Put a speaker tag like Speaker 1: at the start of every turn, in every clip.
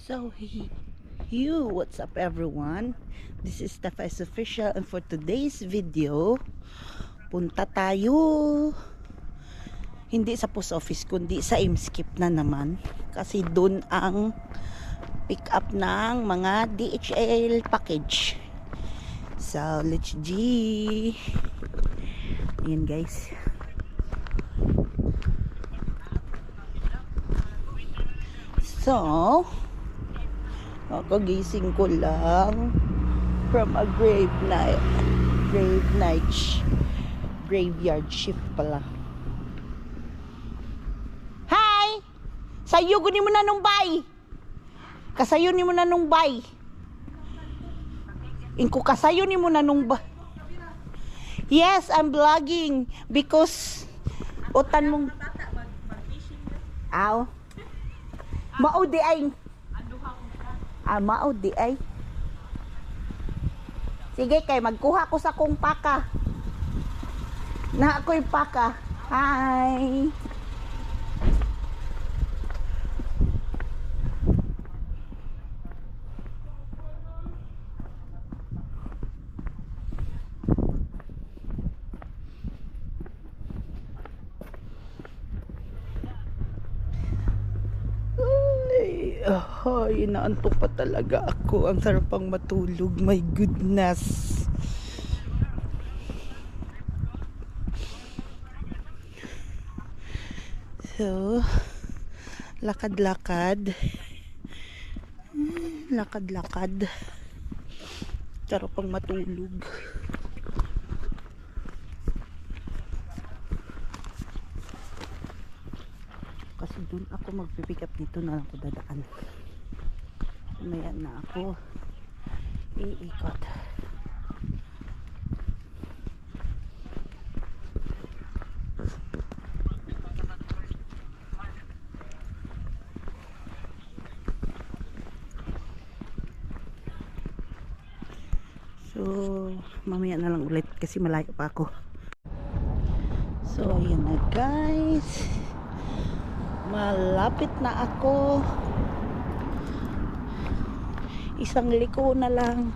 Speaker 1: So, what's up everyone? This is Steffi's Official, and for today's video, punta tayo hindi sa post office kundi sa Imskip na naman, kasi dun ang pick up ng mga DHL package. So, let's G. Ayan guys. So, kagising ko lang from a graveyard shift pala. Hi! Sayo guni mo na nung bay. Kasayo ni mo na nung bay. Inko kasayo ni mo na nung bay. Yes, I'm vlogging because utan mong aw. Maudi ay. Maudi ay. Sige kay magkuha ko sa kong paka. Na ako'y paka. Hi. Inaantok pa talaga ako. Ang sarap pang matulog. My goodness. So, lakad-lakad. Lakad-lakad. Sarap pang matulog. Kasi dun ako magpipick up, dito na lang ako dadaan. Maya na ako iikot. So mamaya na lang ulit kasi malayo pa ako. So ayan na guys, malapit na ako. Isang liko na lang.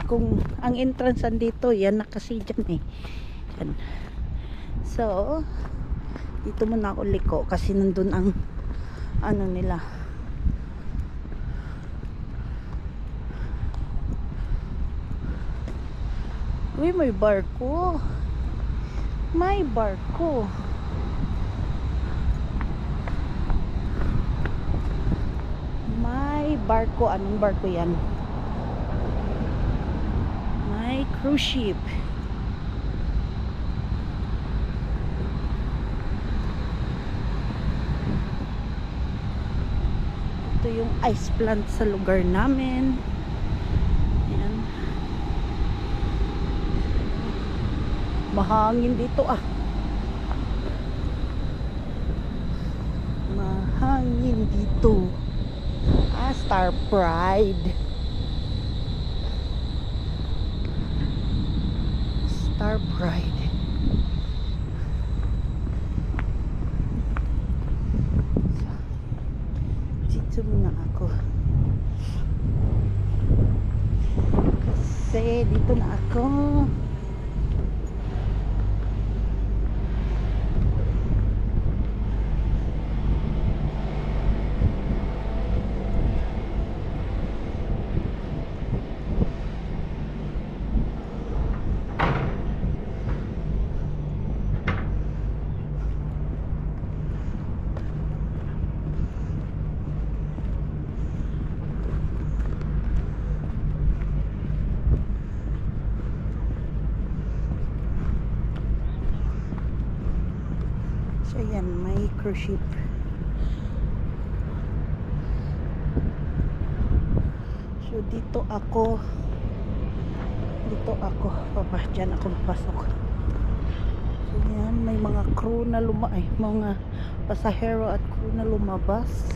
Speaker 1: Kung ang entrance andito, yan na kasi dyan eh. Yan. So, dito muna ako liko kasi nandun ang ano nila. Uy, may barko. May barko. Barko, anong barko yan? My cruise ship. Ito yung ice plant sa lugar namin. Ayan. Mahangin dito ah. Mahangin dito. Star Pride. Star Pride. Dito muna ako. Kasi dito na ako. So yan, may cruise ship. So dito ako papa, dyan ako papasok. So yan, may mga crew na mga pasahero at crew na lumabas.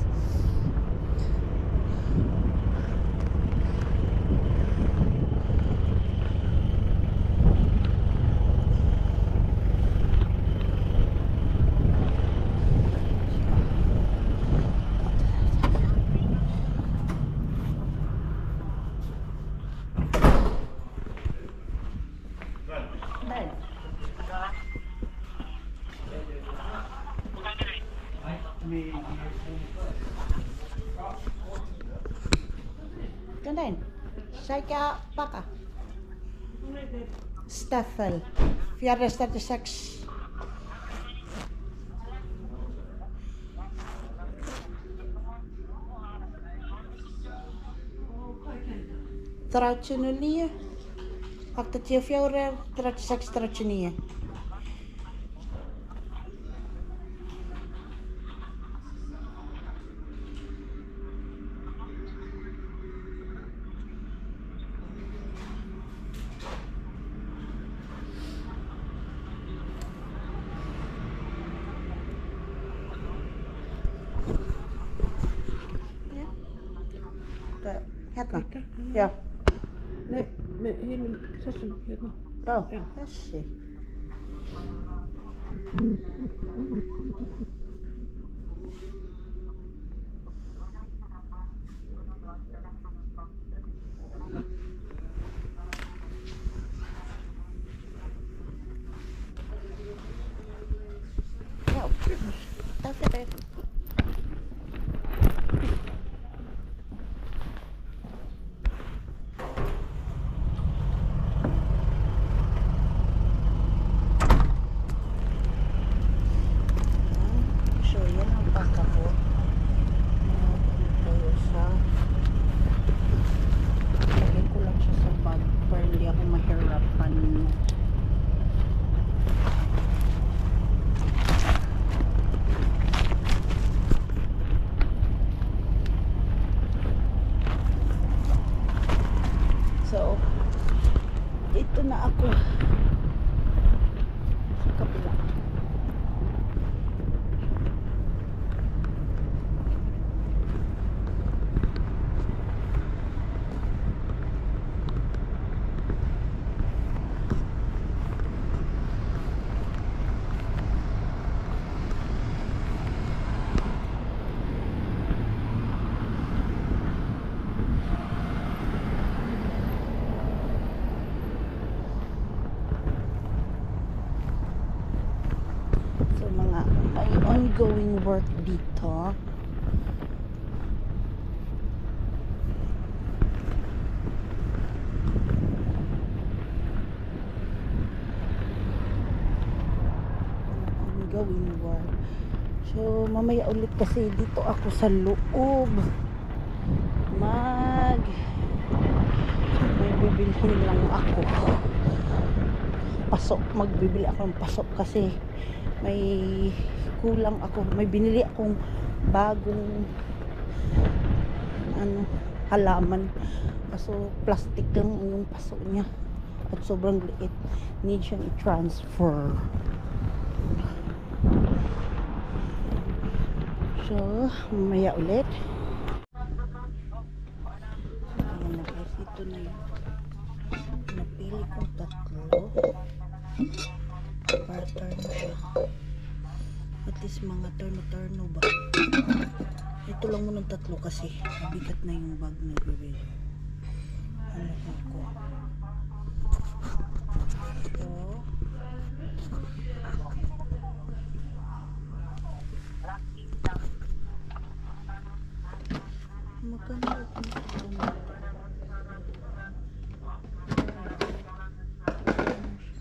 Speaker 1: den. Säkert packa. Staffel. 436. Tratjenulje. 84, 36, 39. Hérna. Ja.
Speaker 2: Nej, men hela klassen hérna.
Speaker 1: Já,
Speaker 2: Já.
Speaker 1: þessi. Já, takk fyrir. So, yan ang baka ko. Tayo sa... Lagay ko lang siya sa bag para hindi ako mahirapan. So, ito na ako sa kabila. So, mga may ongoing work dito. Ongoing work. So, mamaya ulit kasi dito ako sa loob. May bibilhin lang ako. Pasok. Magbibili ako ng pasok kasi may kulang ako. May binili akong bagong halaman. Kaso plastic lang yung paso niya. At sobrang liit. Need siyang i-transfer. So, mamaya ulit. Ayan na guys. Ito na yun. Napili ko 3. Para turn siya. At least mga turno ba. Ito lang muna 3 kasi mabigat na yung bag na gawin. Ano ko. So, maganda ito.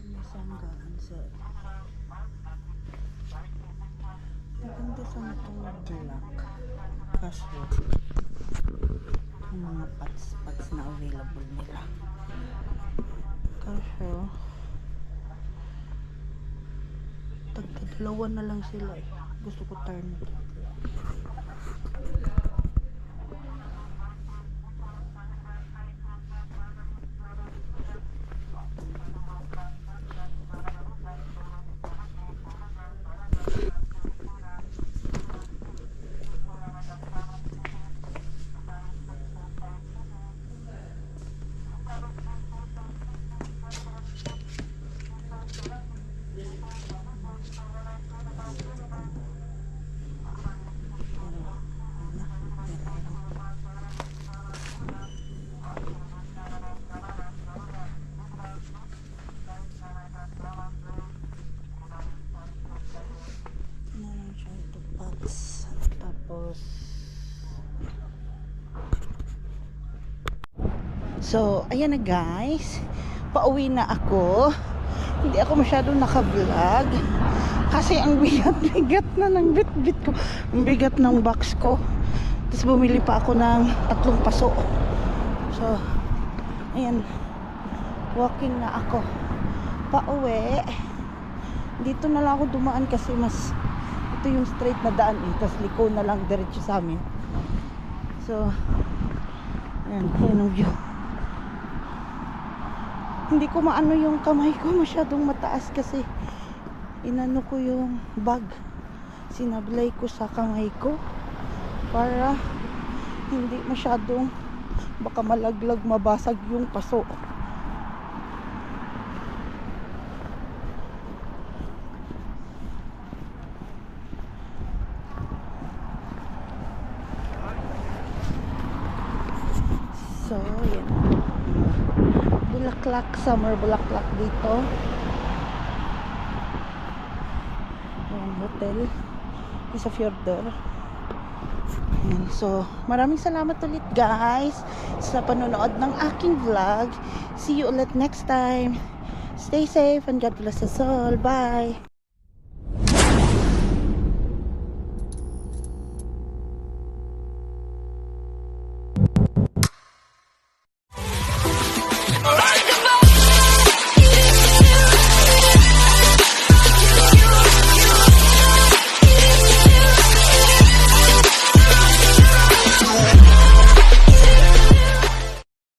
Speaker 1: May sanggaan sa maganda sana itong black. Kaso yung mga pads na available nila. Kaso tagdalawa na lang sila eh. Gusto ko turn ito. So, ayan na guys. Pauwi na ako. Hindi ako masyadong naka-vlog. Kasi ang bigat-bigat na ng bit-bit ko. Ang bigat ng box ko. Tapos bumili pa ako ng 3 paso. So, ayan. Walking na ako. Pauwi. Dito na lang ako dumaan kasi mas ito yung straight na daan eh. Tapos liko na lang diretso sa amin. So, ayan. Ayan ang view. Hindi ko maano yung kamay ko, masyadong mataas kasi inano ko yung bag, sinablay ko sa kamay ko para hindi masyadong baka malaglag, mabasag yung paso. So yan, bulaklak, summer bulaklak dito. Ayan, hotel sa Fjordur. Ayan, so maraming salamat ulit guys sa panonood ng aking vlog. See you ulit next time. Stay safe and God bless us all. Bye.